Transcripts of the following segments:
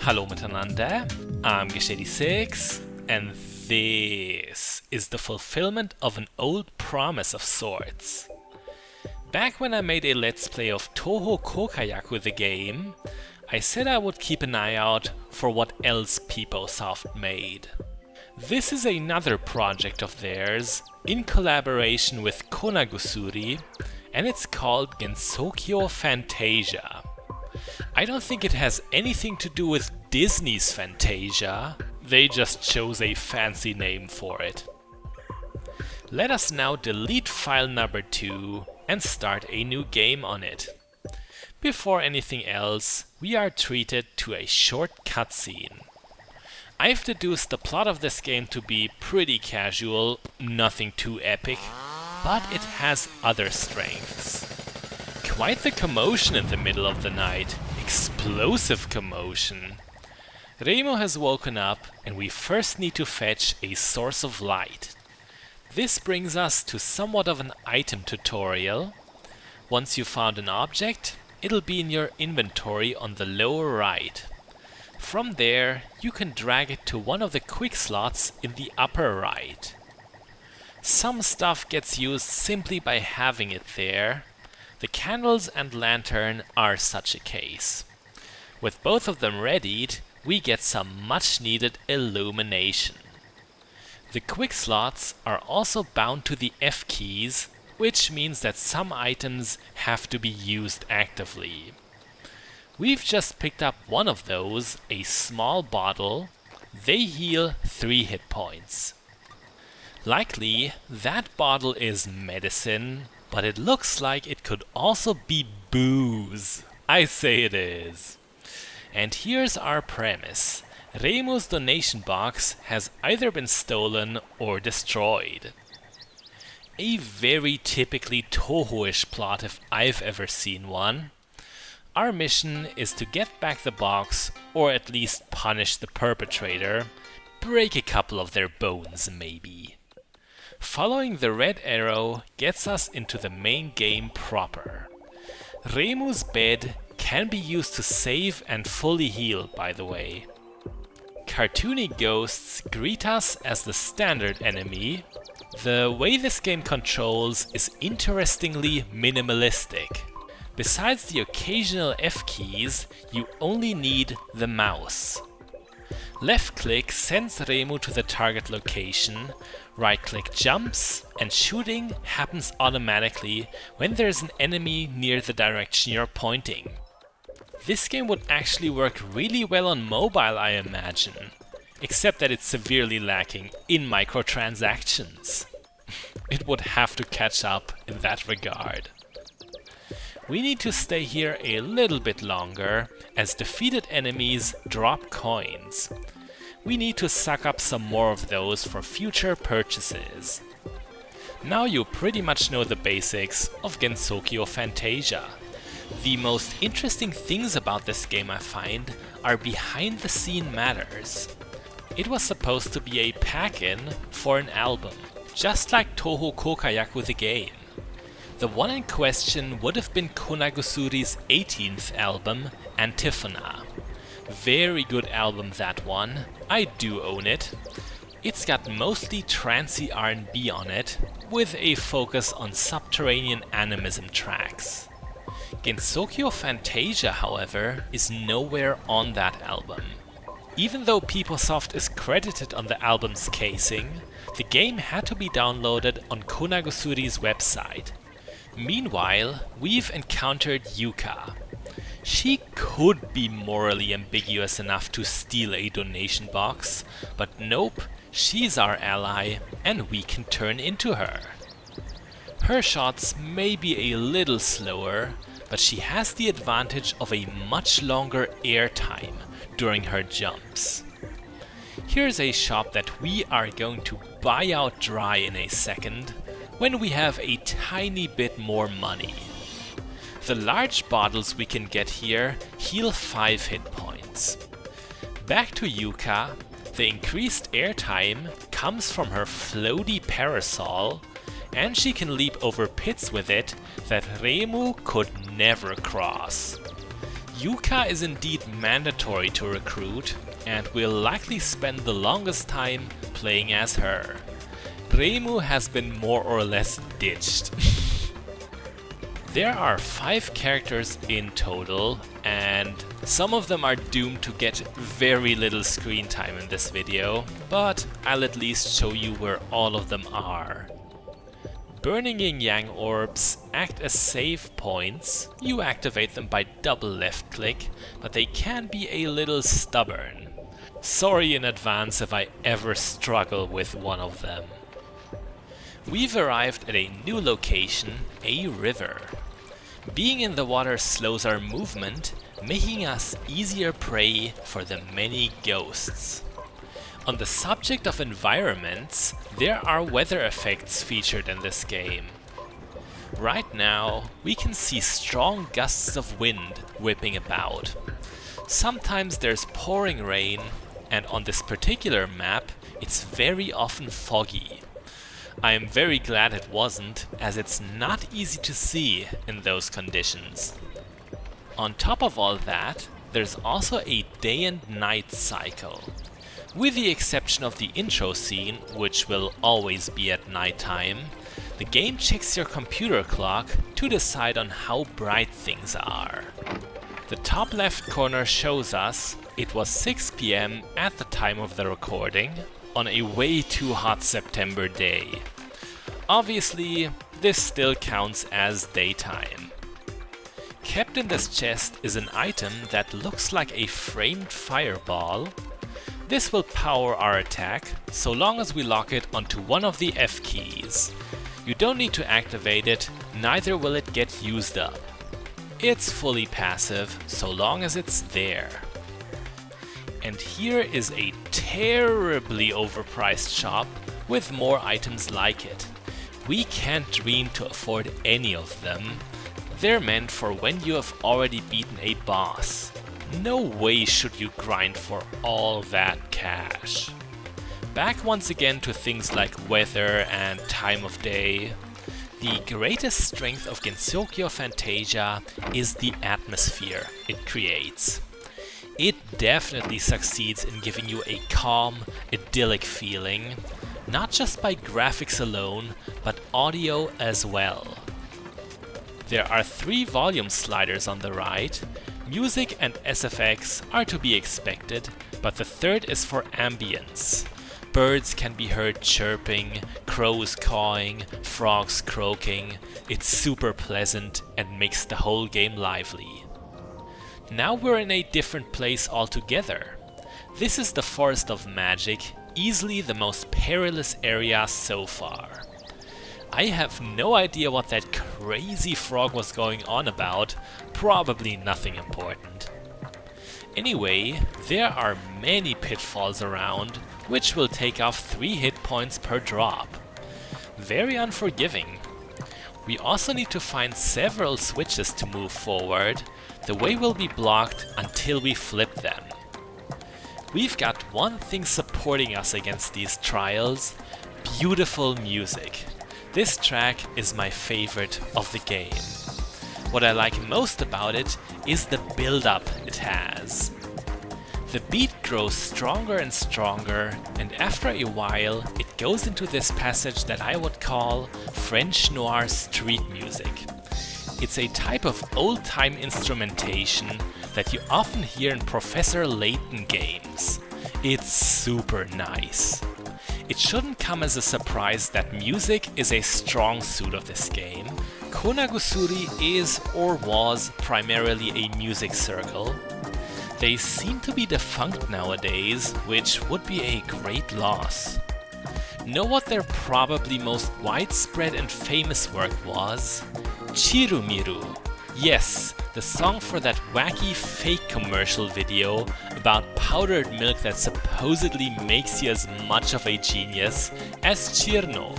Hallo miteinander, I'm Gish86, and this is the fulfillment of an old promise of sorts. Back when I made a let's play of Touhou Koukayaku the Game, I said I would keep an eye out for what else Peposoft made. This is another project of theirs, in collaboration with Conagusuri, and it's called Gensoukyo Fantasia. I don't think it has anything to do with Disney's Fantasia, they just chose a fancy name for it. Let us now delete file number 2 and start a new game on it. Before anything else, we are treated to a short cutscene. I've deduced the plot of this game to be pretty casual, nothing too epic, but it has other strengths. Quite the commotion in the middle of the night. Explosive commotion. Remo has woken up and we first need to fetch a source of light. This brings us to somewhat of an item tutorial. Once you've found an object, it'll be in your inventory on the lower right. From there, you can drag it to one of the quick slots in the upper right. Some stuff gets used simply by having it there. The candles and lantern are such a case. With both of them readied, we get some much needed illumination. The quick slots are also bound to the F keys, which means that some items have to be used actively. We've just picked up one of those, a small bottle. They heal 3 hit points. Likely, that bottle is medicine, but it looks like it could also be booze. I say it is. And here's our premise. Remo's donation box has either been stolen or destroyed. A very typically Touhou-ish plot if I've ever seen one. Our mission is to get back the box, or at least punish the perpetrator, break a couple of their bones maybe. Following the red arrow gets us into the main game proper. Remu's bed can be used to save and fully heal, by the way. Cartoony ghosts greet us as the standard enemy. The way this game controls is interestingly minimalistic. Besides the occasional F keys, you only need the mouse. Left click sends Remu to the target location, right click jumps, and shooting happens automatically when there's an enemy near the direction you're pointing. This game would actually work really well on mobile, I imagine, except that it's severely lacking in microtransactions. It would have to catch up in that regard. We need to stay here a little bit longer, as defeated enemies drop coins. We need to suck up some more of those for future purchases. Now you pretty much know the basics of Gensoukyo Fantasia. The most interesting things about this game I find are behind the scene matters. It was supposed to be a pack-in for an album, just like Touhou Koukayaku the Game. The one in question would have been Conagusuri's 18th album, Antiphona. Very good album, that one. I do own it. It's got mostly trancey R&B on it, with a focus on subterranean animism tracks. Gensoukyo Fantasia, however, is nowhere on that album. Even though Peposoft is credited on the album's casing, the game had to be downloaded on Conagusuri's website. Meanwhile, we've encountered Yuka. She could be morally ambiguous enough to steal a donation box, but nope, she's our ally and we can turn into her. Her shots may be a little slower, but she has the advantage of a much longer air time during her jumps. Here's a shop that we are going to buy out dry in a second, when we have a tiny bit more money. The large bottles we can get here heal 5 hit points. Back to Yuka, the increased airtime comes from her floaty parasol, and she can leap over pits with it that Remu could never cross. Yuka is indeed mandatory to recruit, and we'll likely spend the longest time playing as her. Reimu has been more or less ditched. There are 5 characters in total, and some of them are doomed to get very little screen time in this video, but I'll at least show you where all of them are. Burning Yin-Yang orbs act as save points. You activate them by double left click, but they can be a little stubborn. Sorry in advance if I ever struggle with one of them. We've arrived at a new location, a river. Being in the water slows our movement, making us easier prey for the many ghosts. On the subject of environments, there are weather effects featured in this game. Right now, we can see strong gusts of wind whipping about. Sometimes there's pouring rain, and on this particular map, it's very often foggy. I am very glad it wasn't, as it's not easy to see in those conditions. On top of all that, there's also a day and night cycle. With the exception of the intro scene, which will always be at nighttime, the game checks your computer clock to decide on how bright things are. The top left corner shows us it was 6 PM at the time of the recording, on a way too hot September day. Obviously, this still counts as daytime. Kept in this chest is an item that looks like a framed fireball. This will power our attack, so long as we lock it onto one of the F keys. You don't need to activate it, neither will it get used up. It's fully passive, so long as it's there. And here is a terribly overpriced shop with more items like it. We can't dream to afford any of them. They're meant for when you have already beaten a boss. No way should you grind for all that cash. Back once again to things like weather and time of day. The greatest strength of Gensoukyo Fantasia is the atmosphere it creates. It definitely succeeds in giving you a calm, idyllic feeling, not just by graphics alone, but audio as well. There are 3 volume sliders on the right. Music and SFX are to be expected, but the third is for ambience. Birds can be heard chirping, crows cawing, frogs croaking. It's super pleasant and makes the whole game lively. Now we're in a different place altogether. This is the Forest of Magic, easily the most perilous area so far. I have no idea what that crazy frog was going on about, probably nothing important. Anyway, there are many pitfalls around, which will take off 3 hit points per drop. Very unforgiving. We also need to find several switches to move forward. The way will be blocked until we flip them. We've got one thing supporting us against these trials: beautiful music. This track is my favorite of the game. What I like most about it is the build-up it has. The beat grows stronger and stronger, and after a while it goes into this passage that I would call French noir street music. It's a type of old-time instrumentation that you often hear in Professor Layton games. It's super nice. It shouldn't come as a surprise that music is a strong suit of this game. Conagusuri is or was primarily a music circle. They seem to be defunct nowadays, which would be a great loss. Know what their probably most widespread and famous work was? Chirumiru. Yes, the song for that wacky fake commercial video about powdered milk that supposedly makes you as much of a genius as Chirno.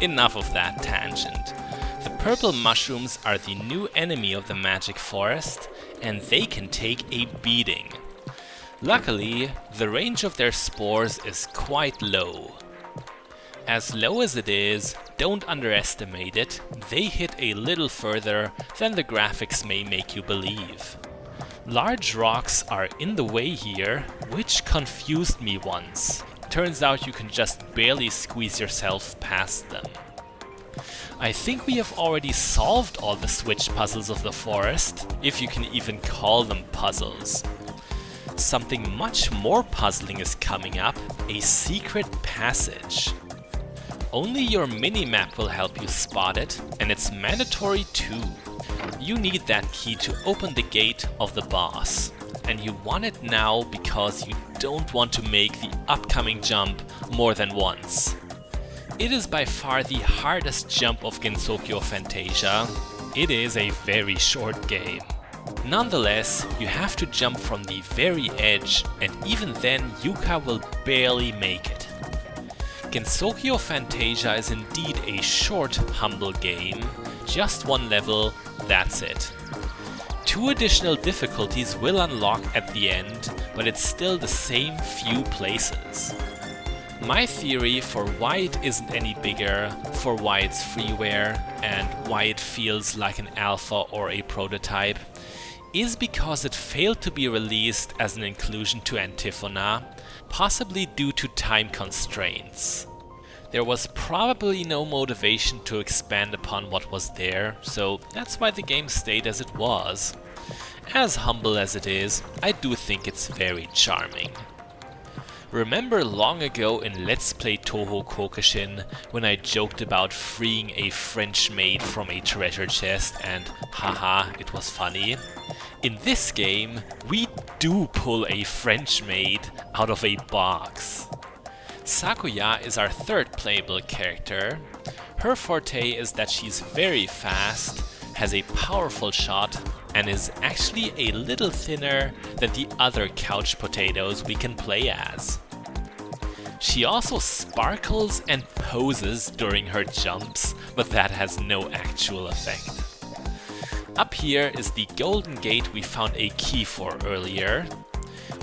Enough of that tangent. The purple mushrooms are the new enemy of the magic forest, and they can take a beating. Luckily, the range of their spores is quite low. As low as it is, don't underestimate it, they hit a little further than the graphics may make you believe. Large rocks are in the way here, which confused me once. Turns out you can just barely squeeze yourself past them. I think we have already solved all the switch puzzles of the forest, if you can even call them puzzles. Something much more puzzling is coming up, a secret passage. Only your minimap will help you spot it, and it's mandatory too. You need that key to open the gate of the boss, and you want it now because you don't want to make the upcoming jump more than once. It is by far the hardest jump of Gensoukyo Fantasia. It is a very short game. Nonetheless, you have to jump from the very edge, and even then Yuka will barely make it. Gensoukyo Fantasia is indeed a short, humble game. Just one level, that's it. 2 additional difficulties will unlock at the end, but it's still the same few places. My theory for why it isn't any bigger, for why it's freeware, and why it feels like an alpha or a prototype, is because it failed to be released as an inclusion to Antiphona, possibly due to time constraints. There was probably no motivation to expand upon what was there, so that's why the game stayed as it was. As humble as it is, I do think it's very charming. Remember long ago in Let's Play Touhou Koukayaku when I joked about freeing a French maid from a treasure chest and haha, it was funny? In this game, we do pull a French maid out of a box. Sakuya is our 3rd playable character. Her forte is that she's very fast, has a powerful shot, and is actually a little thinner than the other couch potatoes we can play as. She also sparkles and poses during her jumps, but that has no actual effect. Up here is the golden gate we found a key for earlier.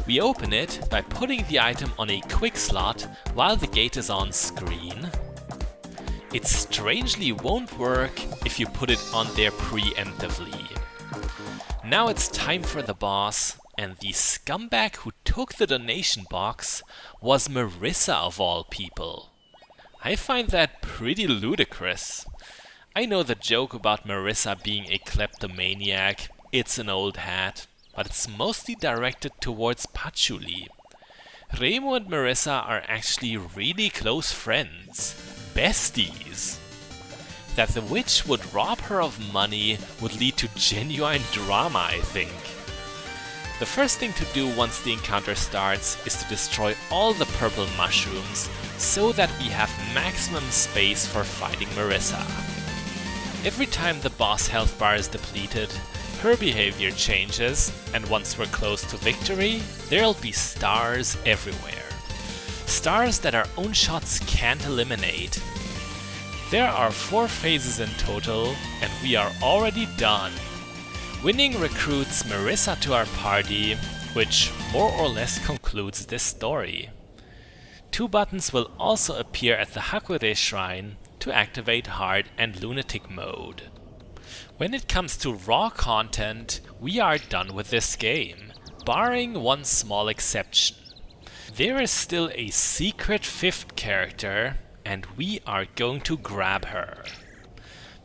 We open it by putting the item on a quick slot while the gate is on screen. It strangely won't work if you put it on there preemptively. Now it's time for the boss, and the scumbag who took the donation box was Marissa of all people. I find that pretty ludicrous. I know the joke about Marissa being a kleptomaniac, it's an old hat, but it's mostly directed towards Patchouli. Remo and Marissa are actually really close friends, besties. That the witch would rob her of money would lead to genuine drama, I think. The first thing to do once the encounter starts is to destroy all the purple mushrooms so that we have maximum space for fighting Marissa. Every time the boss health bar is depleted, her behavior changes, and once we're close to victory, there'll be stars everywhere. Stars that our own shots can't eliminate. There are 4 phases in total, and we are already done. Winning recruits Marissa to our party, which more or less concludes this story. 2 buttons will also appear at the Hakure Shrine to activate Hard and Lunatic mode. When it comes to raw content, we are done with this game, barring one small exception. There is still a secret 5th character, and we are going to grab her.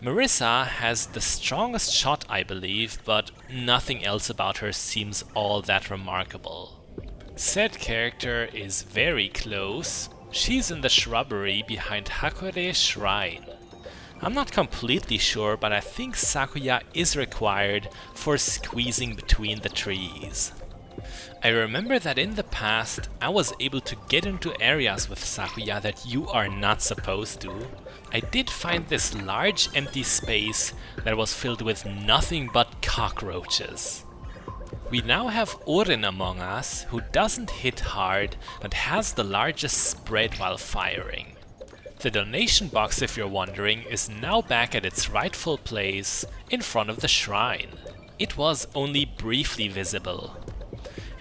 Marissa has the strongest shot, I believe, but nothing else about her seems all that remarkable. Said character is very close. She's in the shrubbery behind Hakure Shrine. I'm not completely sure, but I think Sakuya is required for squeezing between the trees. I remember that in the past I was able to get into areas with Sakuya that you are not supposed to. I did find this large empty space that was filled with nothing but cockroaches. We now have Orin among us, who doesn't hit hard but has the largest spread while firing. The donation box, if you're wondering, is now back at its rightful place in front of the shrine. It was only briefly visible.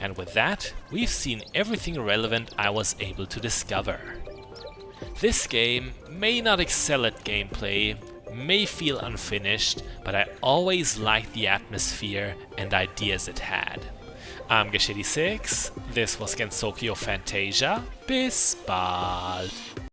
And with that, we've seen everything relevant I was able to discover. This game may not excel at gameplay, may feel unfinished, but I always liked the atmosphere and ideas it had. I'm Geshedi6, this was Gensoukyo Fantasia, bis bald!